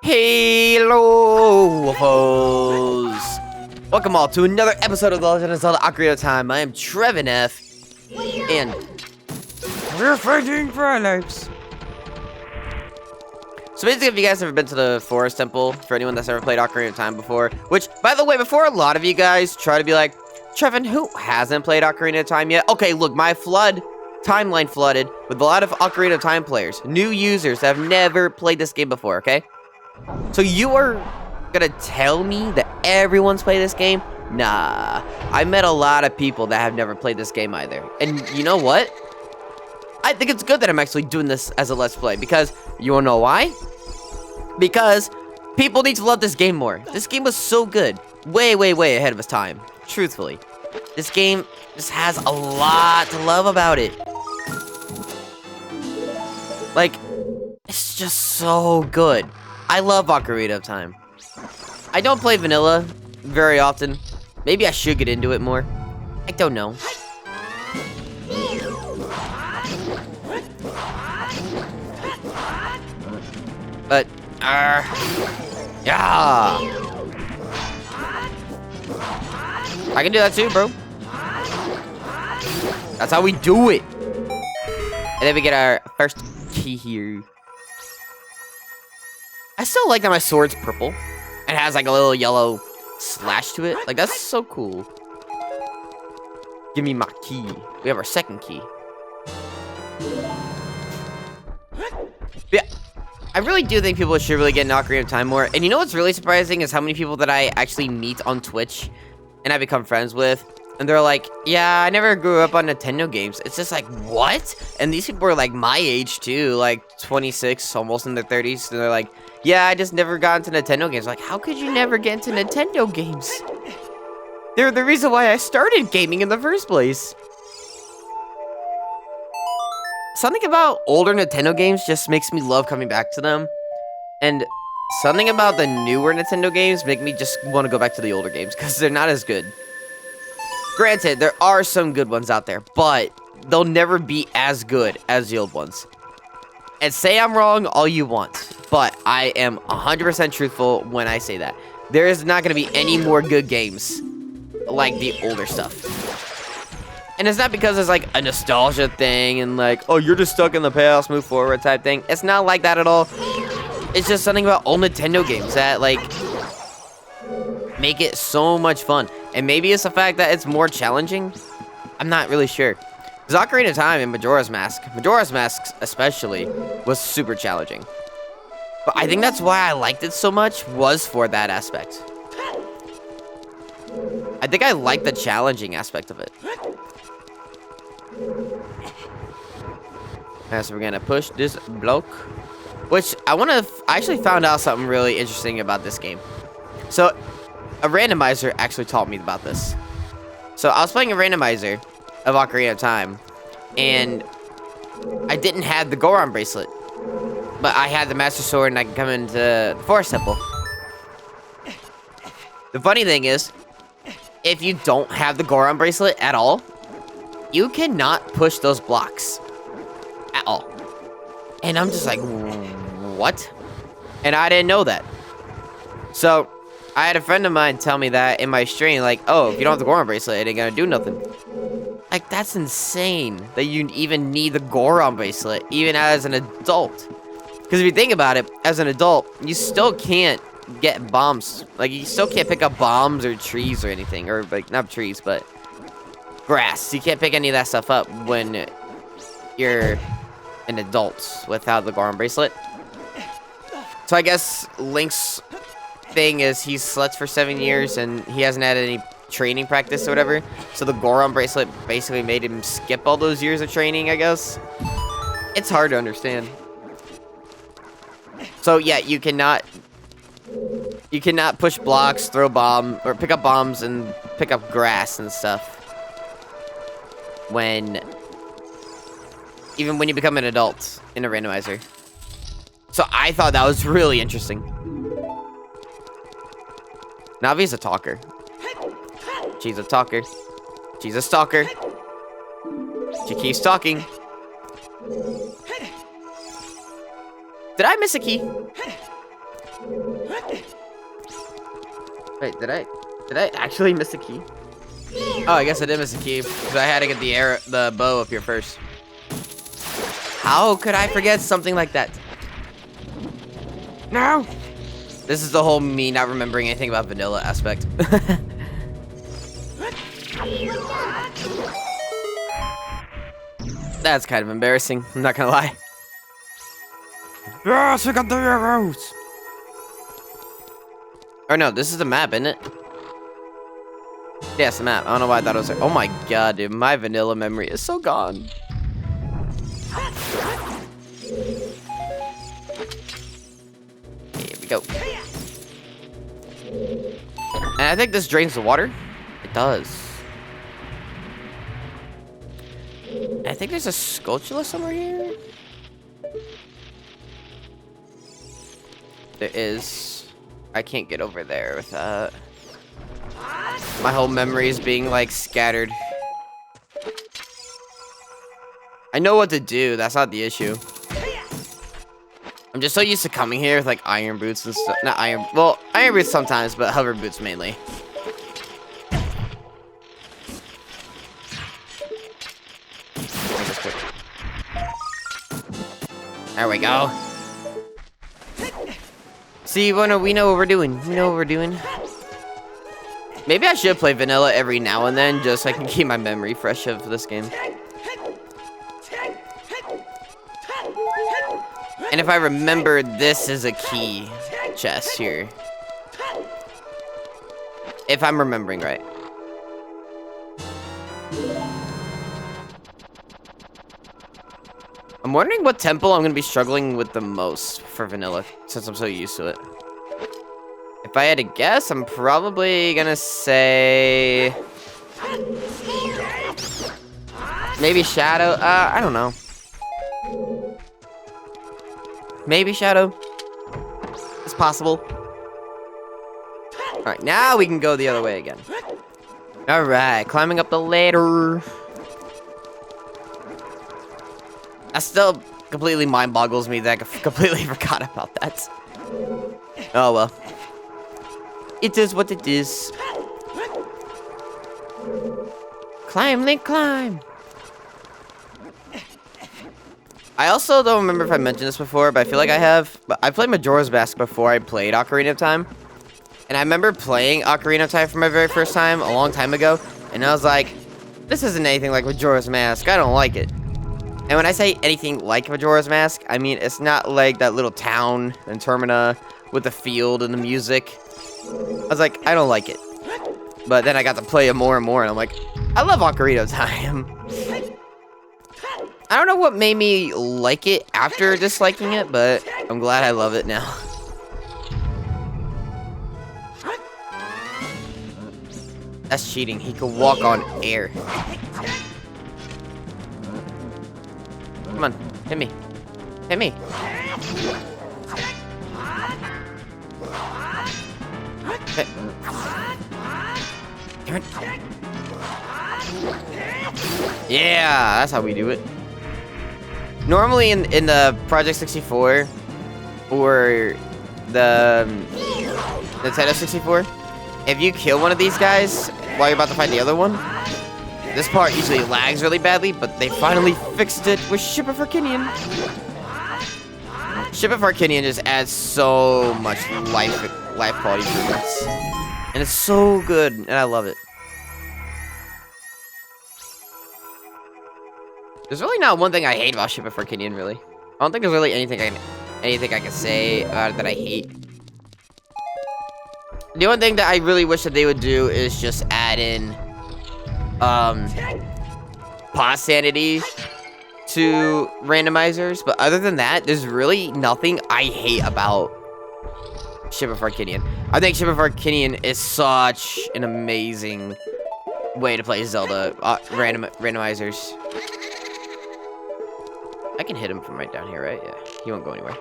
Hello, foes! Welcome all to another episode of The Legend of Zelda Ocarina of Time. I am Trevin F, and we're fighting for our lives. So basically, if you guys have ever been to the Forest Temple, for anyone that's ever played Ocarina of Time before, which, by the way, before a lot of you guys try to be like, Trevin, who hasn't played Ocarina of Time yet? Okay, look, my timeline flooded with a lot of Ocarina of Time players, new users that have never played this game before, okay? So you are gonna tell me that everyone's played this game? Nah, I met a lot of people that have never played this game either. And you know what? I think it's good that I'm actually doing this as a Let's Play, because you wanna know why? Because people need to love this game more. This game was so good. Way, way, way ahead of its time. Truthfully. This game just has a lot to love about it. Like, it's just so good. I love Ocarina of Time. I don't play vanilla very often. Maybe I should get into it more. I don't know. But, yeah. I can do that too, bro. That's how we do it. And then we get our first key here. I still like that my sword's purple. It has like a little yellow slash to it. Like, that's so cool. Give me my key. We have our second key. Yeah, I really do think people should really get into Ocarina of Time more. And you know what's really surprising is how many people that I actually meet on Twitch and I become friends with. And they're like, yeah, I never grew up on Nintendo games. It's just like, what? And these people are like my age too, like 26, almost in their 30s. And they're like, yeah, I just never got into Nintendo games. Like, how could you never get into Nintendo games? They're the reason why I started gaming in the first place. Something about older Nintendo games just makes me love coming back to them. And something about the newer Nintendo games make me just want to go back to the older games because they're not as good. Granted, there are some good ones out there, but they'll never be as good as the old ones. And say I'm wrong all you want, but I am 100% truthful when I say that. There is not going to be any more good games like the older stuff. And it's not because it's like a nostalgia thing and like, oh, you're just stuck in the past, move forward type thing. It's not like that at all. It's just something about old Nintendo games that like make it so much fun. And maybe it's the fact that it's more challenging. I'm not really sure. Because Ocarina of Time and Majora's Mask especially, was super challenging. But I think that's why I liked it so much, was for that aspect. I think I like the challenging aspect of it. Alright, so we're gonna push this block. Which, I actually found out something really interesting about this game. So, a randomizer actually taught me about this. So, I was playing a randomizer of Ocarina of Time, and I didn't have the Goron bracelet, but I had the Master Sword and I could come into the Forest Temple. The funny thing is, if you don't have the Goron bracelet at all, you cannot push those blocks at all. And I'm just like, what? And I didn't know that. So, I had a friend of mine tell me that in my stream, like, oh, if you don't have the Goron bracelet, it ain't gonna do nothing. Like, that's insane that you even need the Goron bracelet, even as an adult. Because if you think about it, as an adult, you still can't get bombs. Like, you still can't pick up bombs or trees or anything. Or, like, not trees, but grass. You can't pick any of that stuff up when you're an adult without the Goron bracelet. So I guess Link's thing is he's slept for 7 years and he hasn't had any training practice or whatever. So the Goron bracelet basically made him skip all those years of training, I guess. It's hard to understand. So yeah, you cannot push blocks, throw bomb, or pick up bombs and pick up grass and stuff even when you become an adult in a randomizer. So I thought that was really interesting. Navi's a talker. She's a talker. She's a stalker. She keeps talking. Did I miss a key? Wait, did I actually miss a key? Oh, I guess I did miss a key because I had to get the bow up here first. How could I forget something like that? No! This is the whole me not remembering anything about vanilla aspect. That's kind of embarrassing, I'm not gonna lie. Yes, I got the arrows! Or no, this is the map, isn't it? Yeah, it's the map. I don't know why I thought it was like, oh my god, dude, my vanilla memory is so gone. Here we go. And I think this drains the water. It does. And I think there's a sculpture somewhere here. There is. I can't get over there with that. My whole memory is being like scattered. I know what to do. That's not the issue. I'm just so used to coming here with like iron boots and stuff. Not iron. Well, iron boots sometimes, but hover boots mainly. There we go. See, we know what we're doing. We know what we're doing. Maybe I should play vanilla every now and then, just so I can keep my memory fresh of this game. And if I remember, this is a key chest here. If I'm remembering right. I'm wondering what temple I'm going to be struggling with the most for vanilla, since I'm so used to it. If I had to guess, I'm probably going to say... maybe Shadow. I don't know. Maybe Shadow. It's possible. Alright, now we can go the other way again. Alright, climbing up the ladder. That still completely mind boggles me that I completely forgot about that. Oh well. It is what it is. Climb, Link, climb! I also don't remember if I mentioned this before, but I feel like I have. But I played Majora's Mask before I played Ocarina of Time. And I remember playing Ocarina of Time for my very first time a long time ago. And I was like, this isn't anything like Majora's Mask. I don't like it. And when I say anything like Majora's Mask, I mean it's not like that little town in Termina with the field and the music. I was like, I don't like it. But then I got to play it more and more, and I'm like, I love Ocarina of Time. I don't know what made me like it after disliking it, but I'm glad I love it now. That's cheating. He could walk on air. Come on, hit me. Hit me. Okay. Yeah, that's how we do it. Normally in the Project 64 or the Nintendo 64, if you kill one of these guys while you're about to fight the other one, this part usually lags really badly, but they finally fixed it with Ship of Arkinian. Ship of Arkinian just adds so much life quality improvements. And it's so good, and I love it. There's really not one thing I hate about Ship of Arkinian, really. I don't think there's really anything I can say about it that I hate. The only thing that I really wish that they would do is just add in pause sanity to randomizers, but other than that, there's really nothing I hate about Ship of Arkinian. I think Ship of Arkinian is such an amazing way to play Zelda randomizers. I can hit him from right down here, right? Yeah, he won't go anywhere.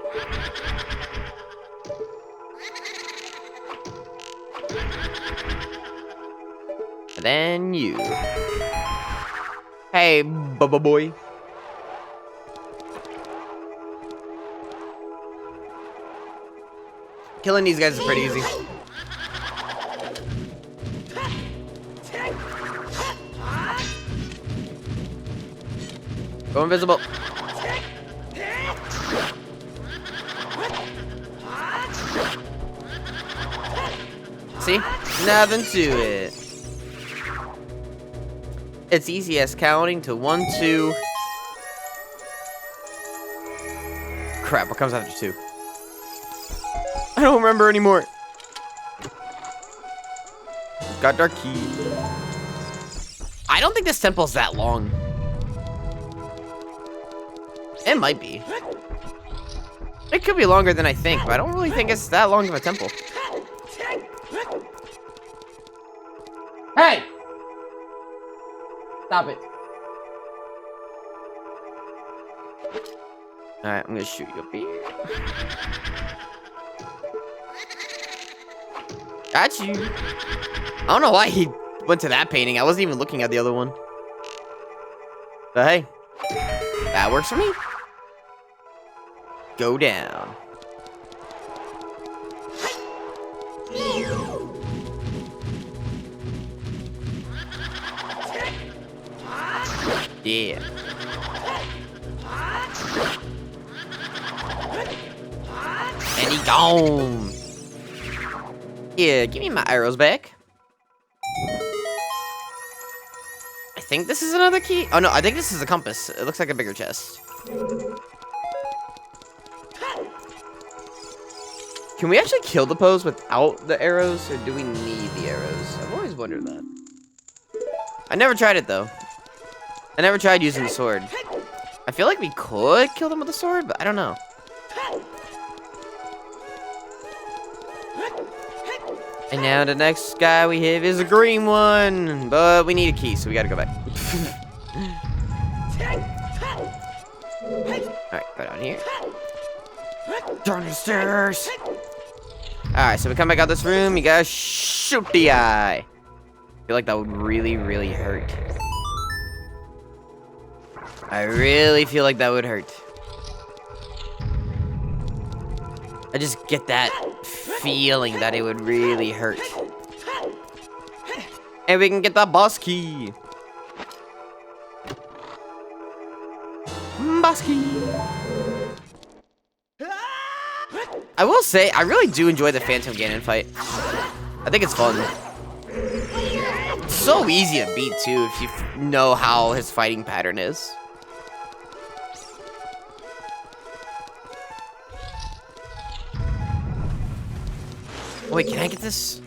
And then you. Hey, Bubba boy. Killing these guys is pretty easy. Go invisible. See? Nothing to it. It's easy as counting to 1, 2. Crap, what comes after 2? I don't remember anymore. Got dark key. I don't think this temple's that long. It might be. It could be longer than I think, but I don't really think it's that long of a temple. Hey! Stop it. Alright, I'm gonna shoot you up here. Got you. I don't know why he went to that painting. I wasn't even looking at the other one. But hey, that works for me. Go down. Yeah. And he gone. Yeah, give me my arrows back. I think this is another key. Oh no, I think this is a compass. It looks like a bigger chest. Can we actually kill the pose without the arrows, or do we need the arrows? I've always wondered that. I never tried it though. I never tried using the sword. I feel like we could kill them with a sword, but I don't know. And now the next guy we have is a green one, but we need a key, so we gotta go back. Alright, go down here. Down the stairs. Alright, so we come back out this room, you gotta shoot the eye. I feel like that would really, really hurt. I really feel like that would hurt. I just get that feeling that it would really hurt. And we can get that boss key. Boss key. I will say, I really do enjoy the Phantom Ganon fight. I think it's fun. It's so easy to beat too if you know how his fighting pattern is. Wait, can I get this,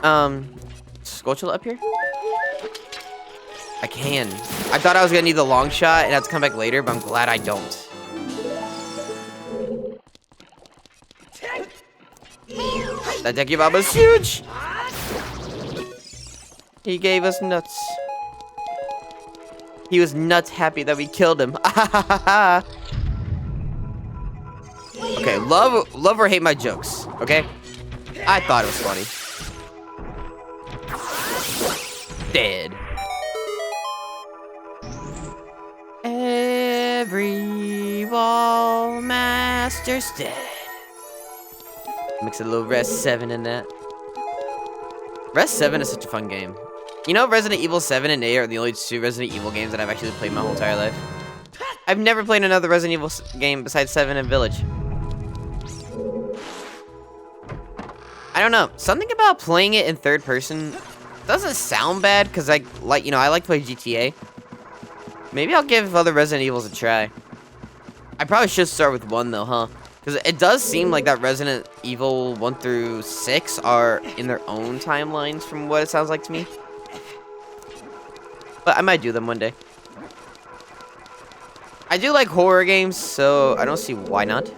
Skulltula up here? I can. I thought I was gonna need the long shot and have to come back later, but I'm glad I don't. That Decky Bob is huge! He gave us nuts. He was nuts happy that we killed him. Okay, love or hate my jokes, okay? I thought it was funny. Dead. Every wall master's dead. Mix a little Res 7 in that. Res 7 is such a fun game. You know, Resident Evil 7 and 8 are the only 2 Resident Evil games that I've actually played my whole entire life. I've never played another Resident Evil game besides 7 and Village. I don't know. Something about playing it in third person doesn't sound bad because I like to play GTA. Maybe I'll give other Resident Evils a try. I probably should start with 1 though, huh? Because it does seem like that Resident Evil 1 through 6 are in their own timelines from what it sounds like to me. But I might do them one day. I do like horror games, so I don't see why not.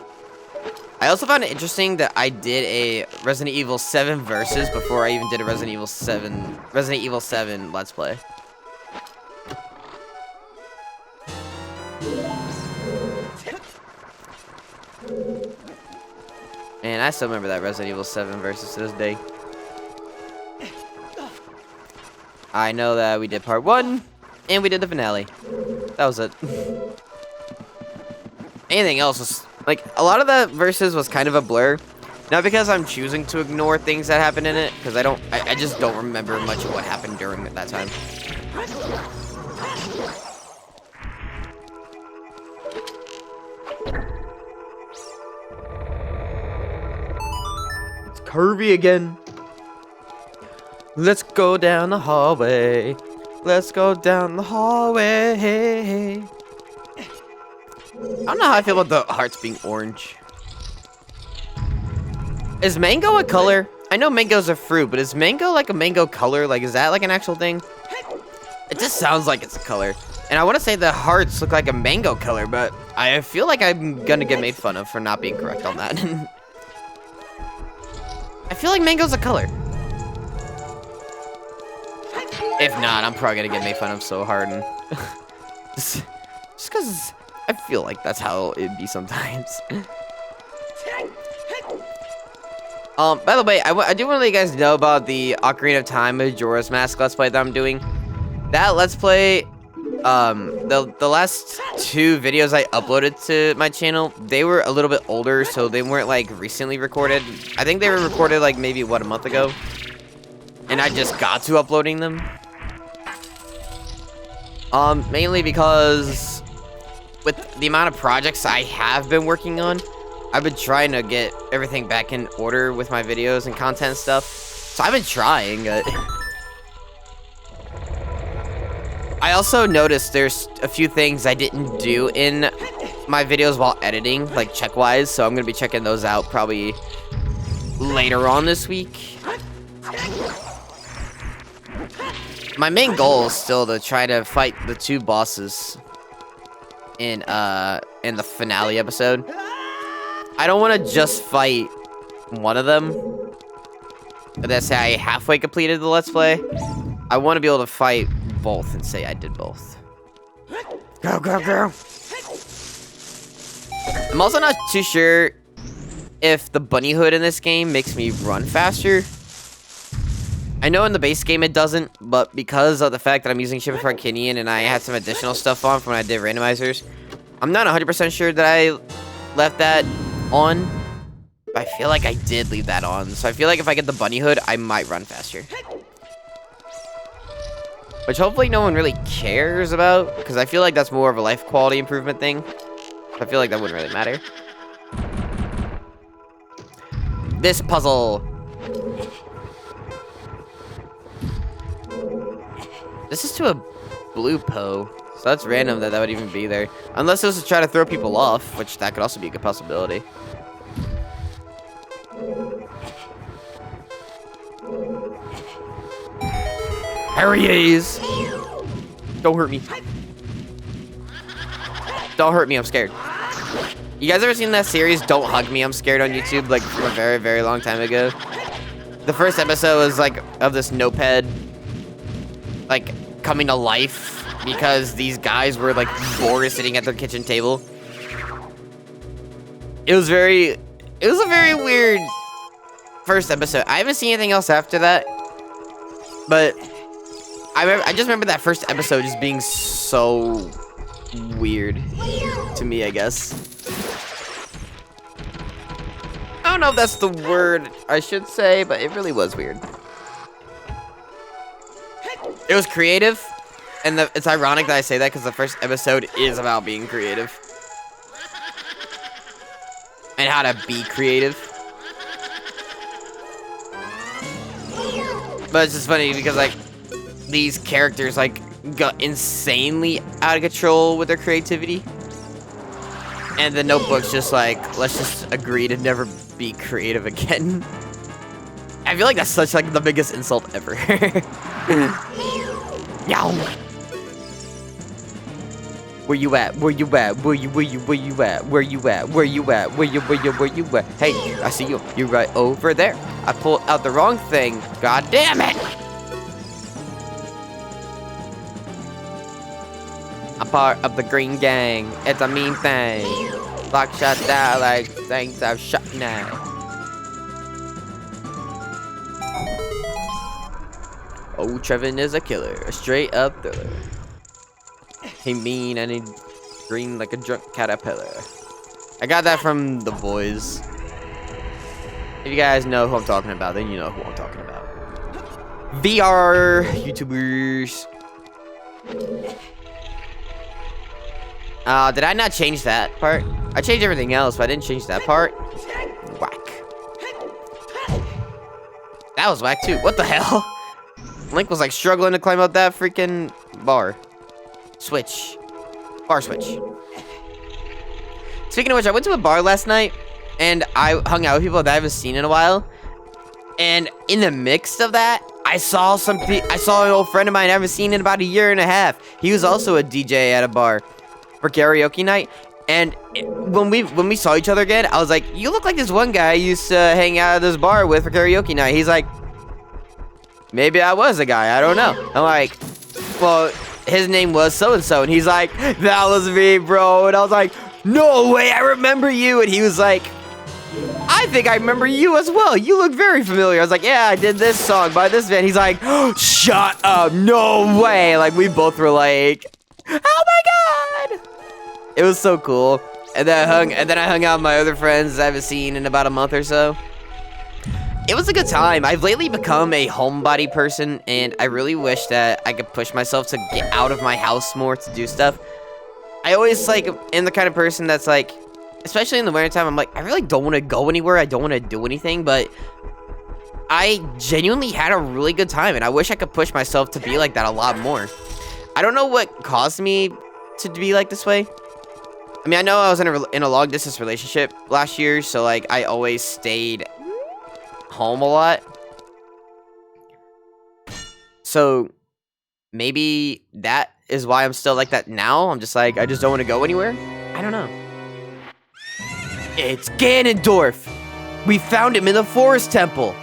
I also found it interesting that I did a Resident Evil 7 versus before I even did a Resident Evil 7 Let's Play. And I still remember that Resident Evil 7 versus to this day. I know that we did part 1, and we did the finale. That was it. Anything else was, like, a lot of the verses was kind of a blur. Not because I'm choosing to ignore things that happened in it, because I just don't remember much of what happened during that time. curvy again. Let's go down the hallway. Let's go down the hallway. I don't know how I feel about the hearts being orange. Is mango a color? I know mango's a fruit, but is mango like a mango color? Like, is that like an actual thing? It just sounds like it's a color. And I want to say the hearts look like a mango color, but I feel like I'm gonna get made fun of for not being correct on that. I feel like mango's a color. If not, I'm probably gonna get made fun of so hard. And just because I feel like that's how it'd be sometimes. By the way, I do want to let you guys know about the Ocarina of Time Majora's Mask Let's Play that I'm doing. That Let's Play, the last 2 videos I uploaded to my channel, they were a little bit older, so they weren't, like, recently recorded. I think they were recorded, like, maybe, what, a month ago? And I just got to uploading them. Mainly because with the amount of projects I have been working on, I've been trying to get everything back in order with my videos and content stuff. So I've been trying. I also noticed there's a few things I didn't do in my videos while editing, like check-wise. So I'm going to be checking those out probably later on this week. My main goal is still to try to fight the 2 bosses in the finale episode. I don't want to just fight one of them. Let's say I halfway completed the Let's Play. I want to be able to fight both and say I did both. Go, go, go! I'm also not too sure if the bunny hood in this game makes me run faster. I know in the base game it doesn't, but because of the fact that I'm using Shiver Farkinian and I had some additional stuff on from when I did randomizers, I'm not 100% sure that I left that on, but I feel like I did leave that on. So I feel like if I get the bunny hood, I might run faster. Which hopefully no one really cares about, because I feel like that's more of a life quality improvement thing. So I feel like that wouldn't really matter. This puzzle. This is to a blue Poe. So that's random that would even be there. Unless it was to try to throw people off, which that could also be a good possibility. There he is! Don't hurt me. Don't hurt me, I'm scared. You guys ever seen that series, Don't Hug Me, I'm Scared on YouTube, like from a very, very long time ago? The first episode was like of this notepad, like coming to life because these guys were like bored sitting at their kitchen table. It was a very weird first episode. I haven't seen anything else after that, but I just remember that first episode just being so weird to me, I guess. I don't know if that's the word I should say, but it really was weird. It was creative, and it's ironic that I say that because the first episode is about being creative. And how to be creative. But it's just funny because, like, these characters, like, got insanely out of control with their creativity. And the Notebook's just like, let's just agree to never be creative again. I feel like that's such, like, the biggest insult ever. Yow! Where you at? Where you at? Where you at? Where you at? Where you at? Where you at? Hey, I see you. You're right over there. I pulled out the wrong thing. God damn it! I'm part of the green gang. It's a mean thing. Lock shot down like things I've shot now. Oh, Trevin is a killer. A straight up thriller. He mean and he green like a drunk caterpillar. I got that from The Boys. If you guys know who I'm talking about, then you know who I'm talking about. VR YouTubers. Did I not change that part? I changed everything else, but I didn't change that part. Whack. That was whack too. What the hell? Link was like struggling to climb up that freaking bar. Switch. Bar switch. Speaking of which, I went to a bar last night, and I hung out with people that I haven't seen in a while. And in the mix of that, I saw an old friend of mine I haven't seen in about a year and a half. He was also a DJ at a bar for karaoke night. And when we saw each other again, I was like, "You look like this one guy I used to hang out at this bar with for karaoke night." He's like, "Maybe I was a guy. I don't know." I'm like, "Well, his name was so-and-so." And he's like, "That was me, bro." And I was like, "No way, I remember you." And he was like, "I think I remember you as well. You look very familiar." I was like, "Yeah, I did this song by this band." He's like, "Oh, shut up. No way." Like, we both were like, "Oh my god." It was so cool. And then I hung out with my other friends I haven't seen in about a month or so. It was a good time. I've lately become a homebody person, and I really wish that I could push myself to get out of my house more to do stuff. I always, like, am the kind of person that's, like, especially in the wintertime, I'm like, I really don't want to go anywhere. I don't want to do anything, but I genuinely had a really good time, and I wish I could push myself to be like that a lot more. I don't know what caused me to be like this way. I mean, I know I was in a long-distance relationship last year, so, like, I always stayed home a lot. So, maybe that is why I'm still like that now. I'm just like, I just don't want to go anywhere. I don't know. It's Ganondorf! We found him in the Forest Temple!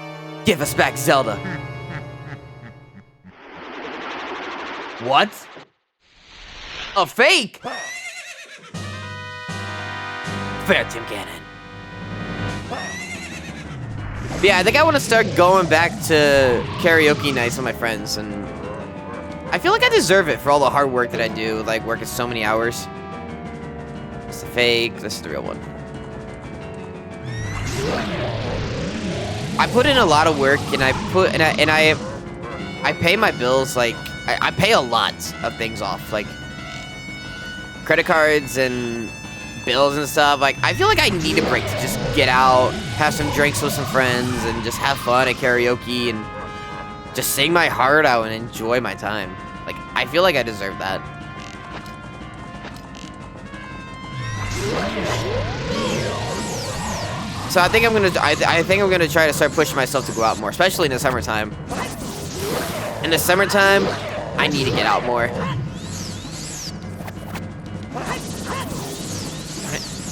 Give us back Zelda. What? A fake? Phantom Ganon. But yeah, I think I want to start going back to karaoke nights with my friends, and I feel like I deserve it for all the hard work that I do, like working so many hours. It's the fake, this is the real one. I put in a lot of work, and I pay my bills, like, I pay a lot of things off, like credit cards and bills and stuff. Like, I feel like I need a break to just get out, have some drinks with some friends, and just have fun at karaoke and just sing my heart out and enjoy my time. Like, I feel like I deserve that. So I think I'm gonna try to start pushing myself to go out more, especially in the summertime. In the summertime, I need to get out more.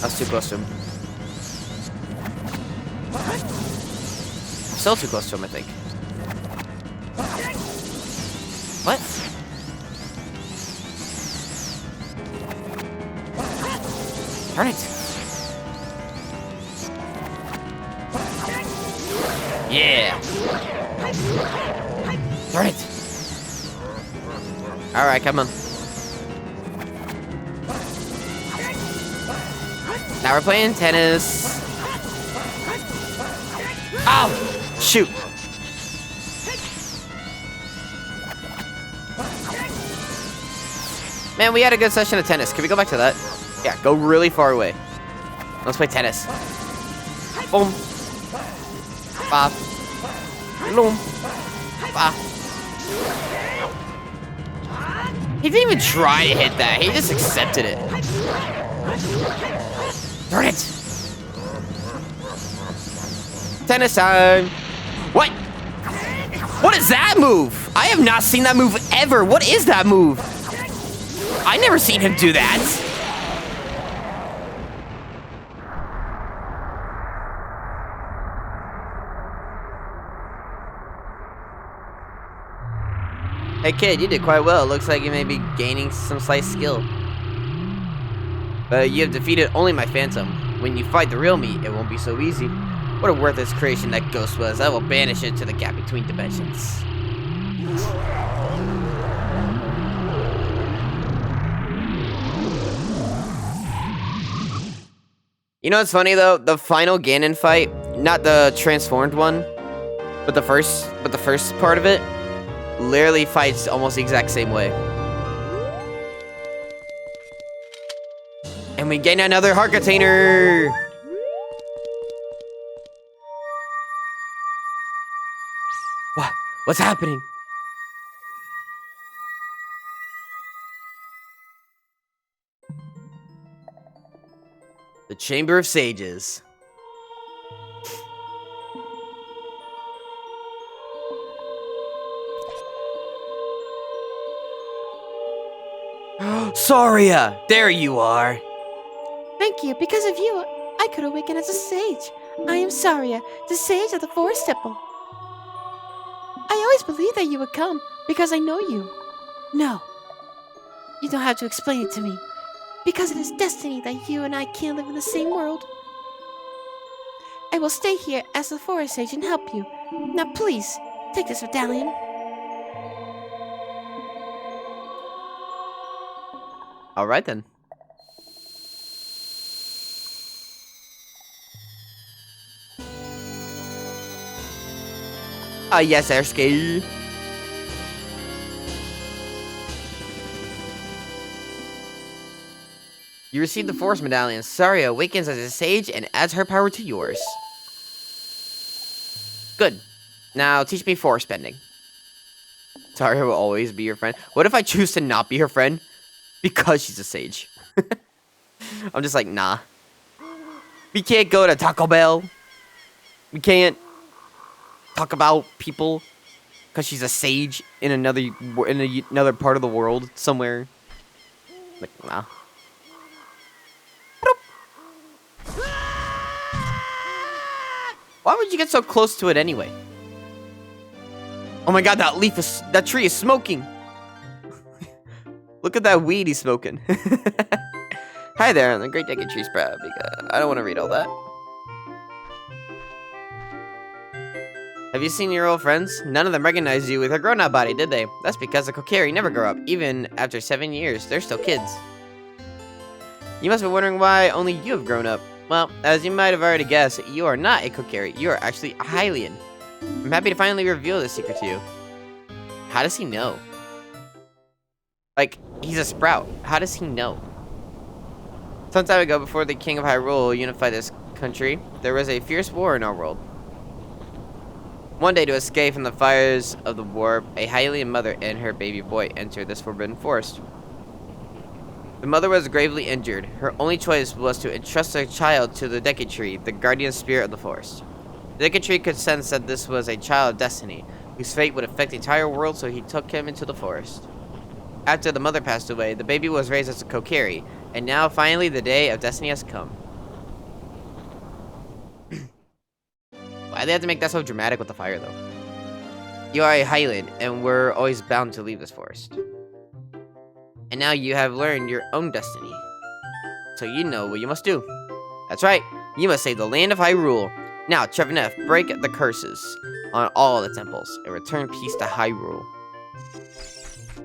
I was too close to him. Still too close to him, I think. What? Darn it. Yeah. Darn it. Alright, come on. Now we're playing tennis. Ow! Shoot. Man, we had a good session of tennis. Can we go back to that? Yeah, go really far away. Let's play tennis. Boom. Ba. Boom. Ba. He didn't even try to hit that. He just accepted it. Darn it! Tennis time! What? What is that move? I have not seen that move ever. What is that move? I never seen him do that. Hey kid, you did quite well. Looks like you may be gaining some slight skill. But you have defeated only my phantom. When you fight the real me, it won't be so easy. What a worthless creation that ghost was. I will banish it to the gap between dimensions. You know what's funny though? The final Ganon fight, not the transformed one, but the first part of it, literally fights almost the exact same way. And we gain another heart container! What? What's happening? The Chamber of Sages. Saria! There you are! Thank you. Because of you, I could awaken as a sage. I am Saria, the sage of the Forest Temple. I always believed that you would come because I know you. No, you don't have to explain it to me. Because it is destiny that you and I can't live in the same world. I will stay here as the forest sage and help you. Now please, take this medallion. Alright then. Yes, Erskine. You receive the Forest Medallion. Saria awakens as a sage and adds her power to yours. Good. Now teach me forest bending. Saria will always be your friend. What if I choose to not be her friend? Because she's a sage. I'm just like, nah. We can't go to Taco Bell. We can't talk about people because she's a sage in another part of the world somewhere. Like, nah. Why would you get so close to it anyway? Oh my god, that tree is smoking. Look at that weed he's smoking. Hi there, I'm the Great Decade Tree Sprout. I don't want to read all that. Have you seen your old friends? None of them recognized you with a grown-up body, did they? That's because the Kokiri never grow up. Even after 7 years, they're still kids. You must be wondering why only you have grown up. Well, as you might have already guessed, you are not a Kokiri. You are actually a Hylian. I'm happy to finally reveal this secret to you. How does he know? Like, he's a sprout. How does he know? Some time ago, before the King of Hyrule unified this country, there was a fierce war in our world. One day, to escape from the fires of the war, a Hylian mother and her baby boy entered this forbidden forest. The mother was gravely injured. Her only choice was to entrust her child to the Decade Tree, the guardian spirit of the forest. The Decade Tree could sense that this was a child of destiny, whose fate would affect the entire world, so he took him into the forest. After the mother passed away, the baby was raised as a Kokiri, and now finally the day of destiny has come. Why do they have to make that so dramatic with the fire, though? You are a Hylian, and we're always bound to leave this forest. And now you have learned your own destiny. So you know what you must do. That's right, you must save the land of Hyrule. Now, Trevenef, break the curses on all the temples, and return peace to Hyrule.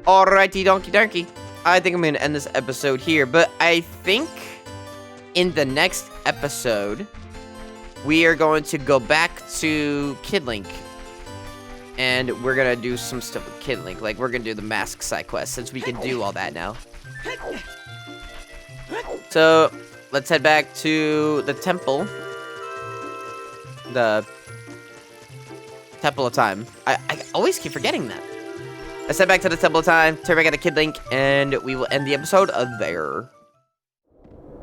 Alrighty, donkey donkey. I think I'm going to end this episode here, but I think in the next episode, we are going to go back to Kid Link. And we're going to do some stuff with Kid Link. Like, we're going to do the mask side quest, since we can do all that now. So, let's head back to the temple. The Temple of Time. I always keep forgetting that. Let's head back to the Temple of Time, turn back at the Kid Link, and we will end the episode there.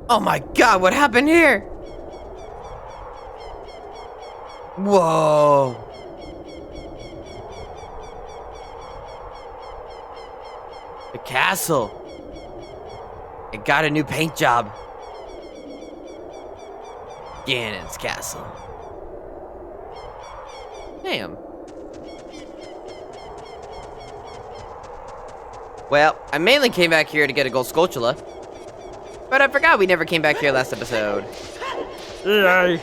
Oh my god, what happened here? Whoa. The castle. It got a new paint job. Ganon's castle. Damn. Well, I mainly came back here to get a gold Skulltula. But I forgot we never came back here last episode. Yay.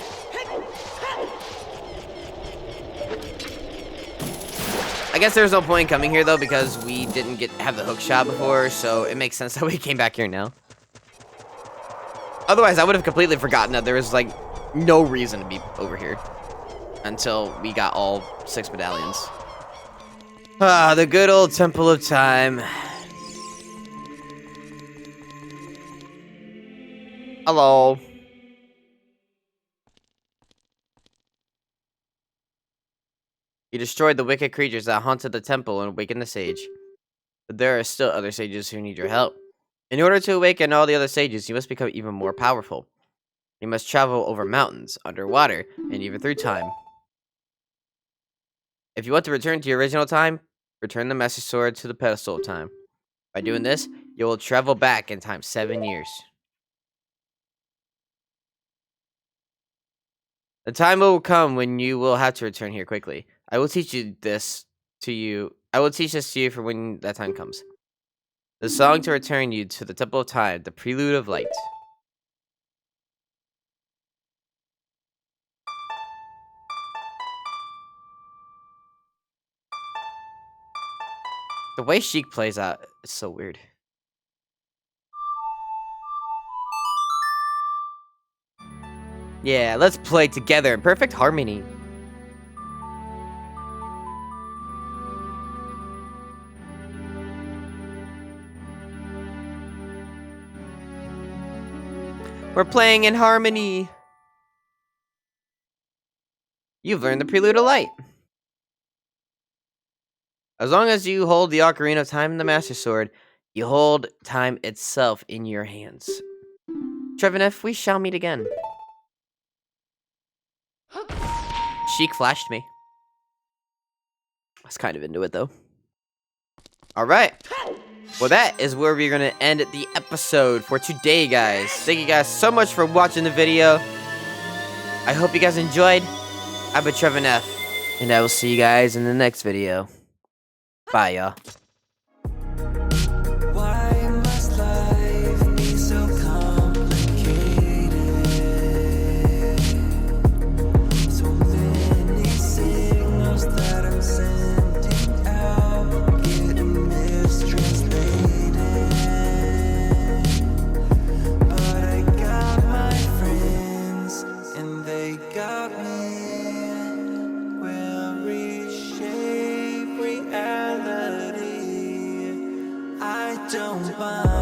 I guess there's no point coming here though, because we didn't have the hook shot before, so it makes sense that we came back here now. Otherwise, I would have completely forgotten that there was like no reason to be over here until we got all 6 medallions. Ah, the good old Temple of Time. Hello. You destroyed the wicked creatures that haunted the temple and awakened the sage. But there are still other sages who need your help. In order to awaken all the other sages, you must become even more powerful. You must travel over mountains, underwater, and even through time. If you want to return to your original time, return the Master Sword to the pedestal of time. By doing this, you will travel back in time 7 years. The time will come when you will have to return here quickly. I will teach this to you for when that time comes. The song to return you to the Temple of Time, the Prelude of Light. The way Sheik plays out is so weird. Yeah, let's play together in perfect harmony. We're playing in harmony. You've learned the Prelude of Light. As long as you hold the Ocarina of Time and the Master Sword, you hold time itself in your hands. Trevenef, we shall meet again. Sheik flashed me. I was kind of into it, though. Alright. Well, that is where we're going to end the episode for today, guys. Thank you guys so much for watching the video. I hope you guys enjoyed. I've been Trevenef, and I will see you guys in the next video. Bye, y'all. Why must life be so complicated? So many signals that I'm sending out get mistranslated. But I got my friends and they got me. We'll reshape reality. I don't mind.